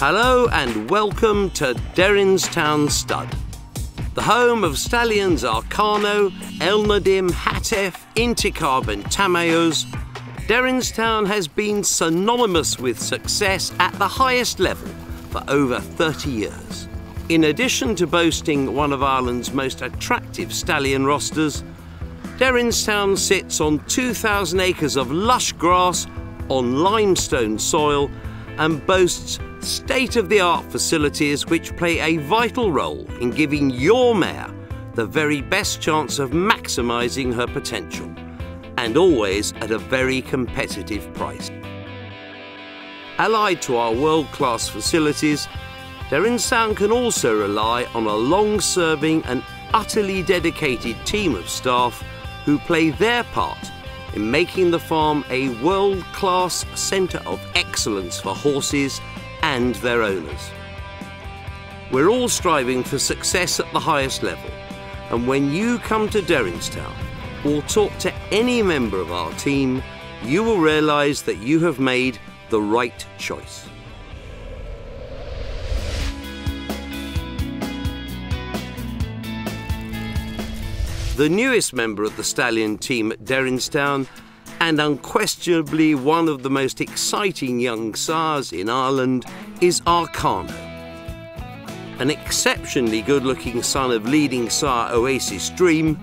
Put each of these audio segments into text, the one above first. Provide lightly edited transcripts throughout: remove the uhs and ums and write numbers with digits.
Hello and welcome to Derrinstown Stud, the home of stallions Arkano, Elnadim, Hatef, Intikhab and Tamayuz. Derrinstown has been synonymous with success at the highest level for over 30 years. In addition to boasting one of Ireland's most attractive stallion rosters, Derrinstown sits on 2,000 acres of lush grass on limestone soil and boasts state-of-the-art facilities which play a vital role in giving your mare the very best chance of maximising her potential, and always at a very competitive price. Allied to our world-class facilities, Derrinstown can also rely on a long-serving and utterly dedicated team of staff who play their part in making the farm a world-class centre of excellence for horses and their owners. We're all striving for success at the highest level, and when you come to Derrinstown or talk to any member of our team, you will realise that you have made the right choice. The newest member of the stallion team at Derrinstown, and unquestionably one of the most exciting young sires in Ireland, is Arkano. An exceptionally good-looking son of leading sire Oasis Dream,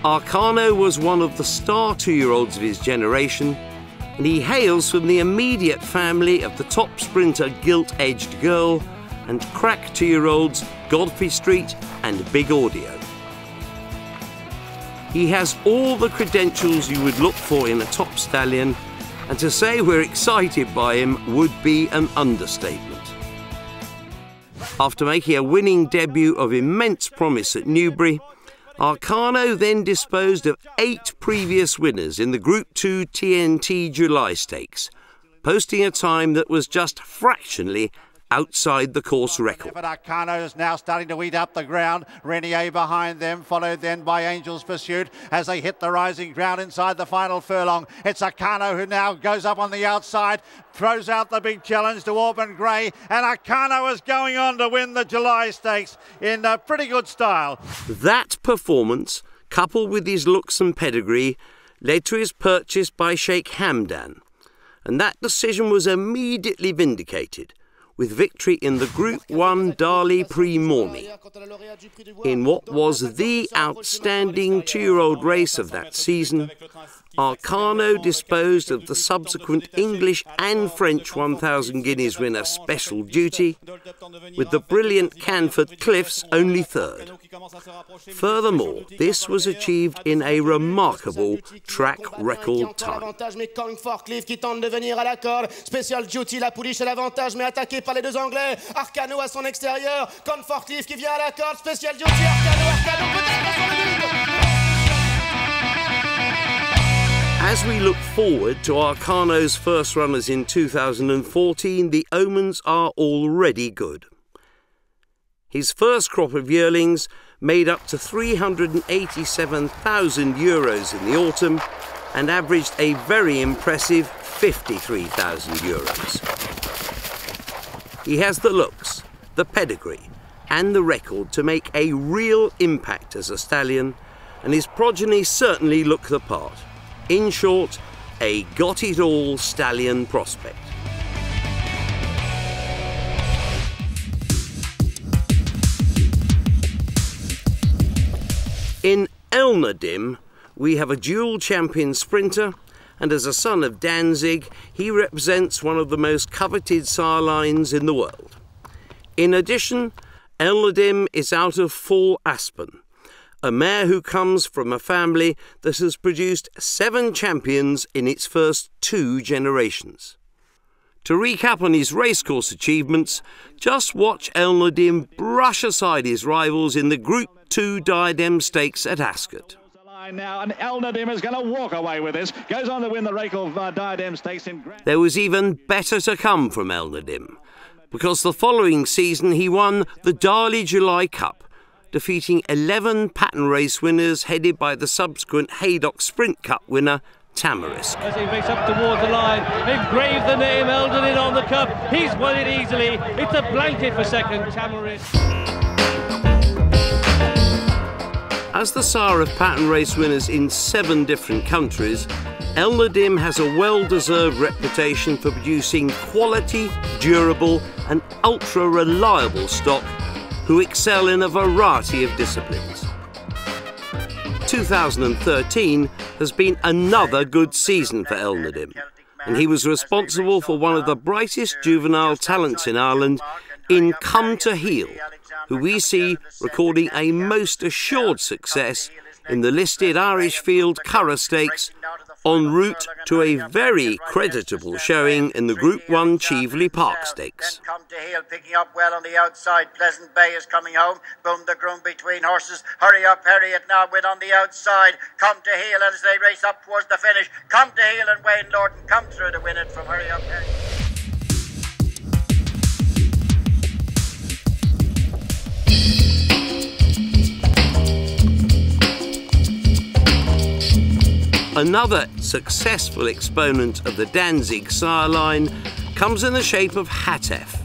Arkano was one of the star two-year-olds of his generation, and he hails from the immediate family of the top sprinter Gilt-Edged Girl and crack two-year-olds Godfrey Street and Big Audio. He has all the credentials you would look for in a top stallion, and to say we're excited by him would be an understatement. After making a winning debut of immense promise at Newbury, Arkano then disposed of 8 previous winners in the Group 2 TNT July Stakes, posting a time that was just fractionally outside the course record. But Arkano is now starting to eat up the ground. Renier behind them, followed then by Angel's Pursuit as they hit the rising ground inside the final furlong. It's Arkano who now goes up on the outside, throws out the big challenge to Auburn Grey, and Arkano is going on to win the July Stakes in pretty good style. That performance, coupled with his looks and pedigree, led to his purchase by Sheikh Hamdan, and that decision was immediately vindicated, with victory in the Group 1 Dali Prix Morny, in what was the outstanding two-year-old race of that season. Arkano disposed of the subsequent English and French 1,000 guineas winner Special Duty, with the brilliant Canford Cliffs only third. Furthermore, this was achieved in a remarkable track record time. Special Duty, la pouliche à l'avantage, mais attaqué par les deux Anglais. Arkano à son extérieur. Comfortlief qui vient à la corde. Special Duty, Arkano peut-être sur le lead. As we look forward to Arkano's first runners in 2014, the omens are already good. His first crop of yearlings made up to €387,000 in the autumn and averaged a very impressive €53,000. He has the looks, the pedigree and the record to make a real impact as a stallion, and his progeny certainly look the part. In short, a got-it-all stallion prospect. In Elnadim, we have a dual champion sprinter, and as a son of Danzig, he represents one of the most coveted sire lines in the world. In addition, Elnadim is out of Full Aspen, a mare who comes from a family that has produced 7 champions in its first 2 generations. To recap on his racecourse achievements, just watch Elnadim brush aside his rivals in the Group 2 Diadem Stakes at Ascot. Now, and Elnadim is going to walk away with this. Goes on to win the Rakel Diadem Stakes in Grand. There was even better to come from Elnadim, because the following season he won the Dali July Cup, defeating 11 pattern race winners headed by the subsequent Haydock Sprint Cup winner Tamarisk. As he races up towards the line, engraved the name Elnor on the cup. He's won it easily. It's a blanket for second, Tamarisk. As the sire of pattern race winners in 7 different countries, Elnor Dim has a well-deserved reputation for producing quality, durable and ultra-reliable stock who excel in a variety of disciplines. 2013 has been another good season for Elnor Dim, and he was responsible for one of the brightest juvenile talents in Ireland in Come to Heel, who we see recording a most assured success in the listed Irish Field Curragh Stakes, en route to a very creditable showing in the Group 1 Cheveley Park Stakes. Come to Heel, picking up well on the outside. Pleasant Bay is coming home. Boom the groom between horses. Hurry Up Harriet now win on the outside. Come to Heel as they race up towards the finish. Come to Heel and Wayne Lorton come through to win it from Hurry Up Harriet. Another successful exponent of the Danzig sire line comes in the shape of Hatef.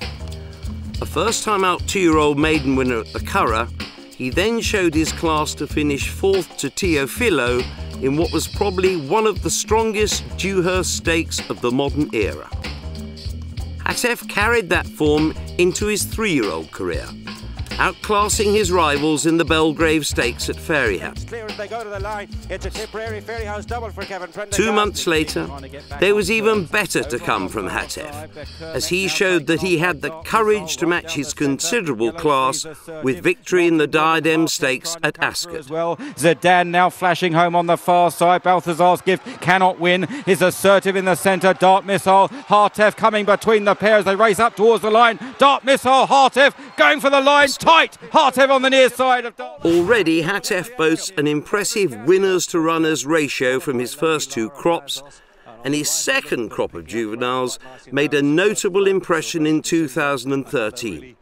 A first-time out 2-year-old maiden winner at the Curragh, he then showed his class to finish 4th to Teofilo in what was probably one of the strongest Dewhurst Stakes of the modern era. Hatef carried that form into his 3-year-old career, outclassing his rivals in the Belgrave Stakes at Fairyhouse. 2 months later, there was even better to come from Hatef, as he showed that he had the courage to match his considerable class with victory in the Diadem Stakes at Ascot. Well, Zedan now flashing home on the far side. Balthazar's Gift cannot win. Is assertive in the centre. Dark Missile, Hatef coming between the pairs. They race up towards the line. Dark Missile, Hatef going for the line. Tight. Hatef on the near side of Dark. Already, Hatef boasts an impressive winners to runners ratio from his first 2 crops, and his second crop of juveniles made a notable impression in 2013.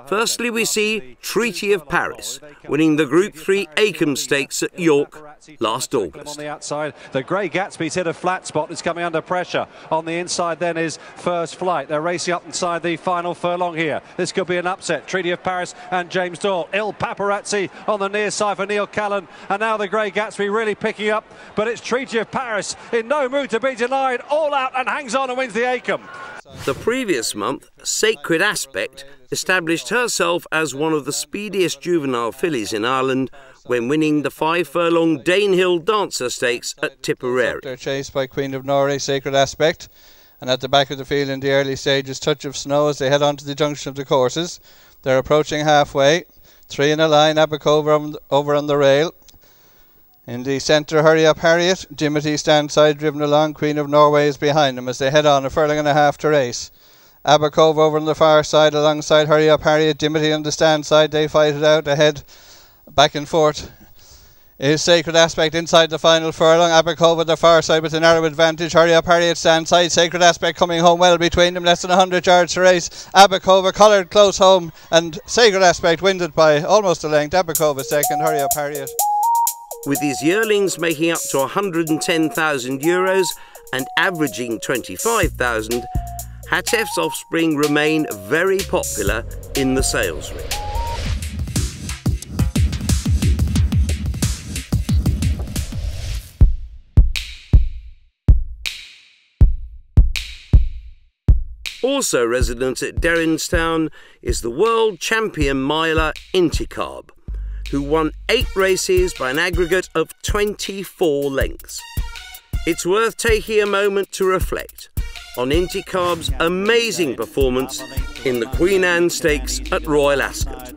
Firstly, we see Treaty of Paris, winning the Group 3 Acomb Stakes at York last August. On the outside, the Grey Gatsby's hit a flat spot. It's coming under pressure. On the inside then is First Flight. They're racing up inside the final furlong here. This could be an upset. Treaty of Paris and James Doyle. Il Paparazzi on the near side for Neil Callan. And now the Grey Gatsby really picking up. But it's Treaty of Paris in no mood to be denied. All out and hangs on and wins the Acomb. The previous month, Sacred Aspect established herself as one of the speediest juvenile fillies in Ireland when winning the 5-furlong Danehill Dancer Stakes at Tipperary. They're chased by Queen of Norway, Sacred Aspect, and at the back of the field in the early stages, Touch of Snow as they head on to the junction of the courses. They're approaching halfway, 3 in a line, Abac over on the rail. In the centre, Hurry Up Harriet, Dimity stand side driven along, Queen of Norway is behind them as they head on, 1.5 furlongs to race. Abacove over on the far side alongside Hurry Up Harriet, Dimity on the stand side, they fight it out ahead, back and forth. Is Sacred Aspect inside the final furlong, Abacove at the far side with a narrow advantage, Hurry Up Harriet stand side, Sacred Aspect coming home well between them, less than 100 yards to race. Abacove collared close home and Sacred Aspect wins it by almost a length, Abacove second, Hurry Up Harriet. With his yearlings making up to €110,000 and averaging 25,000, Hatef's offspring remain very popular in the sales ring. Also resident at Derrinstown is the world champion miler Inticarb, who won 8 races by an aggregate of 24 lengths. It's worth taking a moment to reflect on Inticarb's amazing performance in the Queen Anne Stakes at Royal Ascot.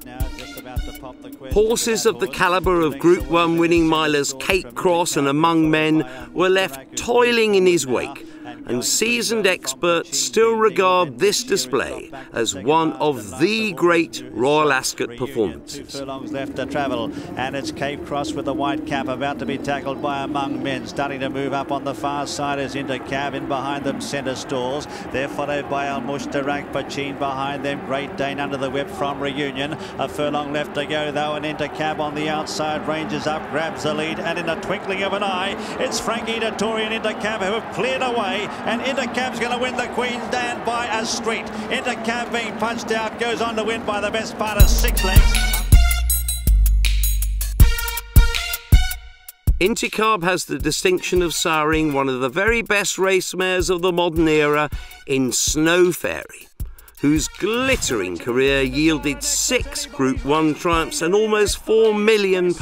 Horses of the calibre of Group 1 winning milers Cape Cross and Among Men were left toiling in his wake, and seasoned experts still regard this display as one of the great Royal Ascot performances. 2 furlongs left to travel, and it's Cape Cross with the white cap about to be tackled by Among Men. Starting to move up on the far side is Intercab, in behind them Centre Stalls. They're followed by Al Mushtarak, Pachin behind them, Great Dane under the whip from Reunion. A furlong left to go though, and Intercab on the outside ranges up, grabs the lead, and in a twinkling of an eye, it's Frankie Dettori and Intercab who have cleared away, and Intercab's going to win the Queensland by a street. Intercab being punched out goes on to win by the best part of 6 lengths. Intercab has the distinction of siring one of the very best race mares of the modern era in Snow Fairy, whose glittering career yielded 6 Group 1 triumphs and almost £4 million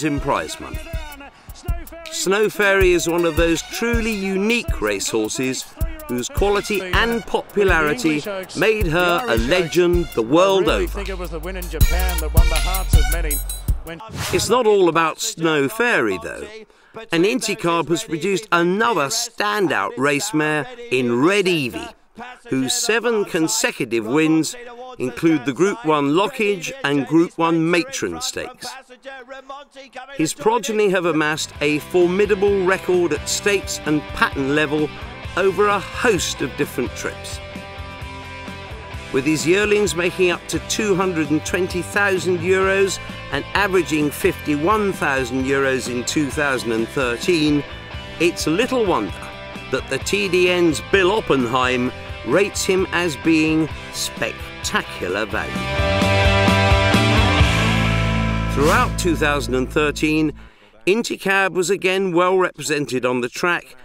in prize money. Snow Fairy is one of those truly unique racehorses whose quality and popularity made her a legend the world over. It's not all about Snow Fairy though, and Intercab has produced another standout race mare in Red Evie, whose 7 consecutive wins include the Group 1 Lockage and Group 1 Matron Stakes. His progeny have amassed a formidable record at stakes and pattern level over a host of different trips, with his yearlings making up to €220,000 and averaging €51,000 in 2013. It's little wonder that the TDN's Bill Oppenheim rates him as being spectacular value. Throughout 2013, Intercab was again well represented on the track,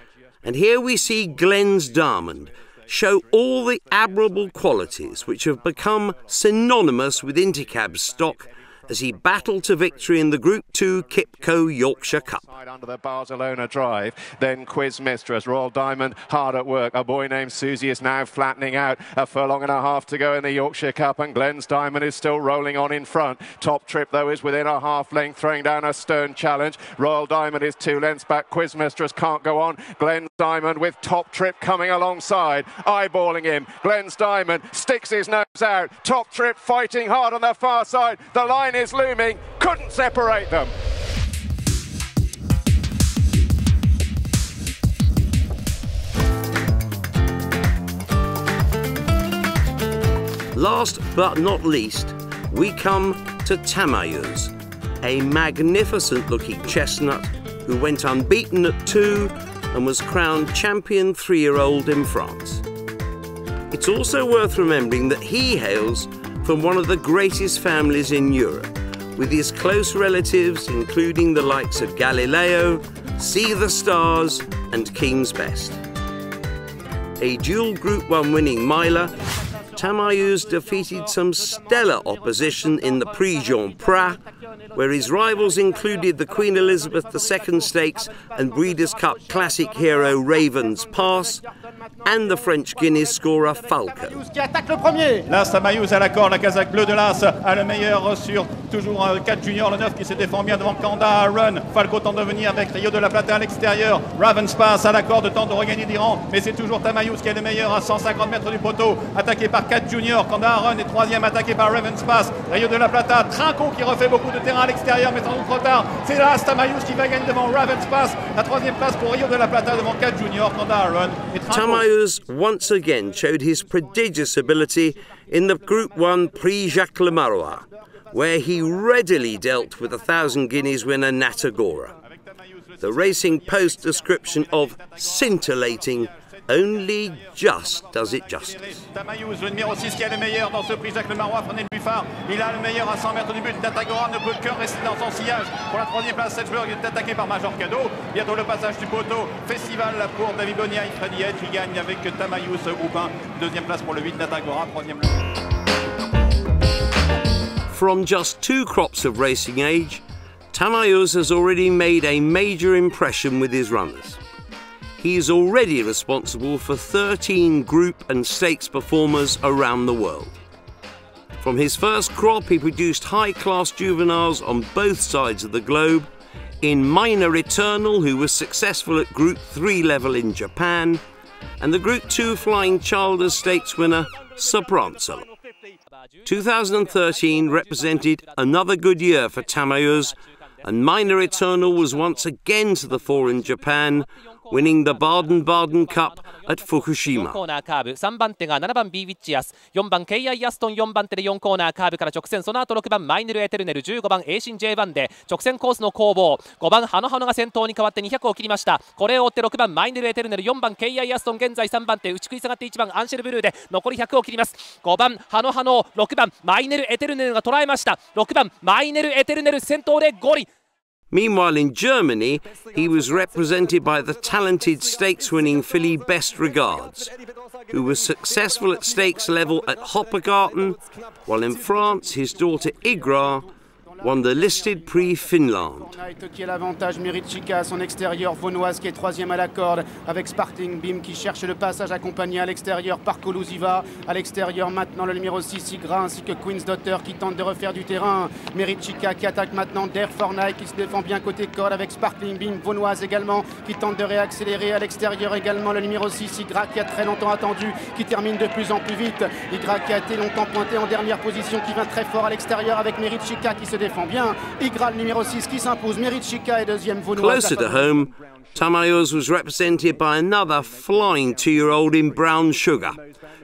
and here we see Glenn's Diamond show all the admirable qualities which have become synonymous with Intercab's stock as he battled to victory in the Group 2 Kipco Yorkshire Cup. Under the Barcelona drive, then Quiz Mistress, Royal Diamond hard at work. A boy named Susie is now flattening out. A furlong and a half to go in the Yorkshire Cup, and Glenn's Diamond is still rolling on in front. Top Trip though is within a half length, throwing down a stern challenge. Royal Diamond is 2 lengths back. Quiz Mistress can't go on. Glenn's Diamond with Top Trip coming alongside, eyeballing him. Glenn's Diamond sticks his nose out. Top Trip fighting hard on the far side. The line is looming, couldn't separate them. Last but not least, we come to Tamayus, a magnificent looking chestnut who went unbeaten at 2 and was crowned champion 3-year-old in France. It's also worth remembering that he hails from one of the greatest families in Europe, with his close relatives including the likes of Galileo, See the Stars and King's Best. A dual Group 1 winning miler, Tamayus defeated some stellar opposition in the Prix Jean Prat, where his rivals included the Queen Elizabeth II Stakes and Breeders' Cup Classic hero Raven's Pass, and the French Guinness scorer Falco. L'As Tamayus à la corde, la casaque bleue de l'As a le meilleur sur toujours 4 juniors, le 9 qui se défend bien devant Kanda, Run. Falco tente de venir avec Rio de la Plata à l'extérieur. Ravens passe à la corde, tente de regagner d'Iran, mais c'est toujours Tamayus qui est le meilleur à 150 mètres du poteau, attaqué par 4 juniors. Kanda Run est 3e, attaqué par Ravens passe. Rio de la Plata, Trinco qui refait beaucoup de terrain à l'extérieur, mais sans doute trop tard. C'est l'As Tamayus qui va gagner devant Ravens passe. La 3e place pour Rio de la Plata devant 4 juniors, Kanda Run. Tamayus once again showed his prodigious ability in the Group 1 Prix Jacques Le Marois, where he readily dealt with 1,000 guineas winner Natagora. The Racing Post description of scintillating only just does it justice. Tamayus, le numéro 6 qui est le meilleur dans ce prix Jacques Le Marois, prenez le phare. Il a le meilleur à 100 mètres du but. Natagora ne peut que rester dans son sillage. Pour la 3e place, Sedgeburg est attaqué par Major Cadeau. Bientôt le passage du poteau. Festival pour David Bonia et Freddy Edge. Il gagne avec Tamayus Houpin. 2e place pour le 8 Natagora. 3e. From just 2 crops of racing age, Tamayus has already made a major impression with his runners. He is already responsible for 13 group and stakes performers around the world. From his first crop, he produced high-class juveniles on both sides of the globe, in Minor Eternal, who was successful at Group 3 level in Japan, and the Group 2 Flying Childers Stakes winner, Sobranzolo. 2013 represented another good year for Tamayo's, and Minor Eternal was once again to the fore in Japan, winning the Baden-Baden Cup at Fukushima. コーナーカーブ、3番手が7番 B ウィッチアス、4番 KI アストン、4番手で4コーナーカーブから直線、その後6番マイネルエテルネル、15番エーシン J1 で直線コースの攻防、5番ハノハノが先頭に変わって200を切りました。これを追って6番マイネルエテルネル、4番 KI アストン、現在3番手、内食い下がって1番アンシェルブルーで残り100を切ります。5番ハノハノ、6番マイネルエテルネルが捉えました。6番マイネルエテルネル先頭でゴリ。 Meanwhile, in Germany, he was represented by the talented stakes-winning filly Best Regards, who was successful at stakes level at Hoppegarten, while in France, his daughter Igra won the listed Prix Finland. Qui a l'avantage, Mérite Chica à son extérieur, Vaunoise qui est troisième à la corde avec Sparkling Beam qui cherche le passage accompagné à l'extérieur par Colusiva. À l'extérieur maintenant le numéro 6 Igra ainsi que Queen's Daughter qui tente de refaire du terrain. Mérite Chica qui attaque maintenant Dare for Night qui se défend bien côté corde avec Sparkling Beam. Vaunoise également qui tente de réaccélérer. À l'extérieur également le numéro 6 Igra qui a très longtemps attendu, qui termine de plus en plus vite. Igra qui a été longtemps pointé en dernière position, qui va très fort à l'extérieur avec Mérite Chica qui se défend bien. Igra le numéro 6 qui s'impose, Mérite Chica est deuxième. Vaunoise. Closer to home, Tamayo's was represented by another flying 2-year-old in Brown Sugar,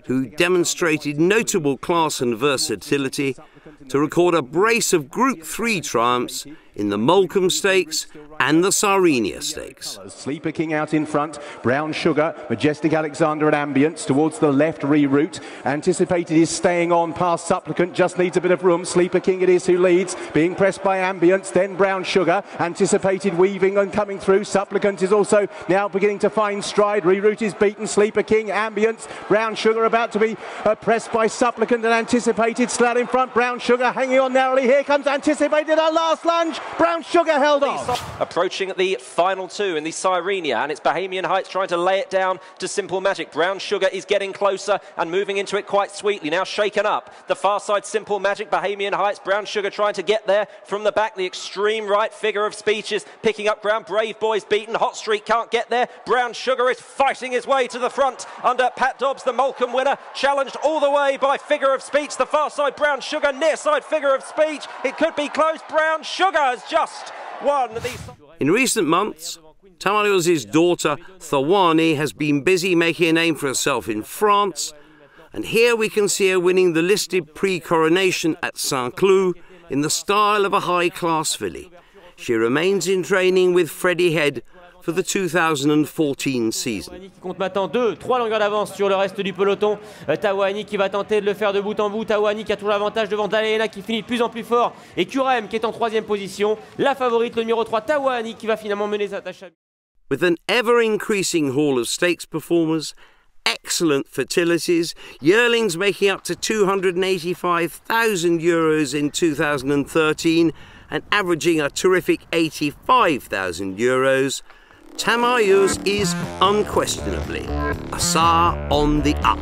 who demonstrated notable class and versatility to record a brace of Group 3 triumphs in the Moulcombe Stakes and the Sarenia Stakes. Sleeper King out in front, Brown Sugar, Majestic Alexander at Ambience, towards the left reroute, anticipated is staying on past Supplicant, just needs a bit of room, Sleeper King it is who leads, being pressed by Ambience, then Brown Sugar, anticipated weaving and coming through, Supplicant is also now beginning to find stride, reroute is beaten, Sleeper King, Ambience, Brown Sugar about to be pressed by Supplicant and anticipated, slat in front, Brown Sugar hanging on narrowly, here comes anticipated, a last lunge, Brown Sugar held off. Approaching the final two in the Sirenia, and it's Bahamian Heights trying to lay it down to Simple Magic. Brown Sugar is getting closer and moving into it quite sweetly, now shaken up. The far side Simple Magic, Bahamian Heights, Brown Sugar trying to get there from the back. The extreme right Figure of Speech is picking up ground. Brave Boy's beaten, Hot Streak can't get there. Brown Sugar is fighting his way to the front under Pat Dobbs, the Moulcombe winner, challenged all the way by Figure of Speech. The far side Brown Sugar, near side Figure of Speech. It could be close. Brown Sugar has just won the... In recent months, Tamayo's daughter Thawani has been busy making a name for herself in France, and here we can see her winning the listed pre-coronation at Saint-Cloud in the style of a high-class filly. She remains in training with Freddie Head for the 2014 season. Qui compte maintenant 2-3 longueurs d'avance sur le reste du peloton. Tawani qui va tenter de le faire de bout en bout. Tawani qui a toujours l'avantage devant Dalena qui finit de plus en plus fort. Et Curaem qui est en troisième position. La favorite, le numéro 3, Tawani qui va finalement mener sa tâche. With an ever-increasing haul of stakes performers, excellent fertilities, yearlings making up to €285,000 in 2013 and averaging a terrific €85,000, Tamayo's is unquestionably a sire on the up.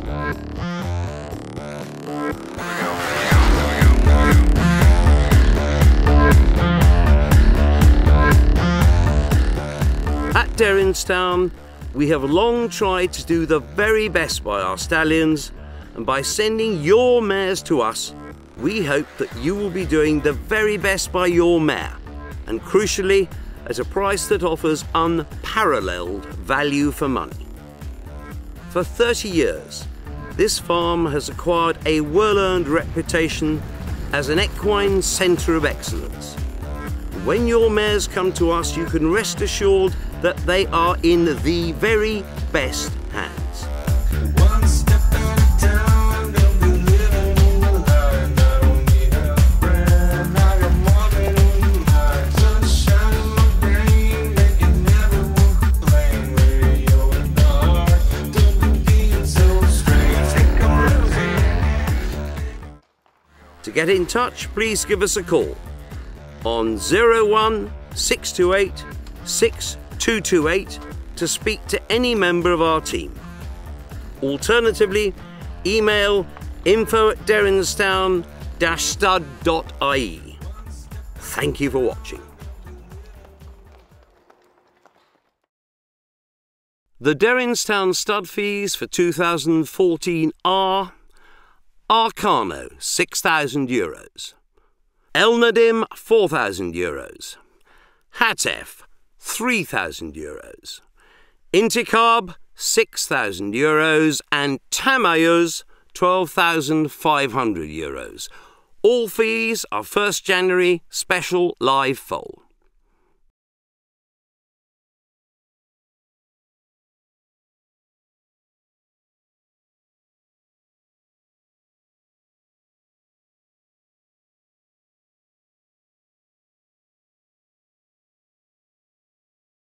At Derrinstown, we have long tried to do the very best by our stallions, and by sending your mares to us, we hope that you will be doing the very best by your mare, and crucially, at a price that offers unparalleled value for money. For 30 years, this farm has acquired a well-earned reputation as an equine centre of excellence. When your mares come to us, you can rest assured that they are in the very best hands. To get in touch, please give us a call on 01 628 6228 to speak to any member of our team. Alternatively, email info@derrinstown-stud.ie. Thank you for watching. The Derrinstown stud fees for 2014 are Arcano €6,000, Elnadim €4,000, Hatef €3,000, Inticarb €6,000 and Tamayuz €12,500. All fees are 1st January special live foal.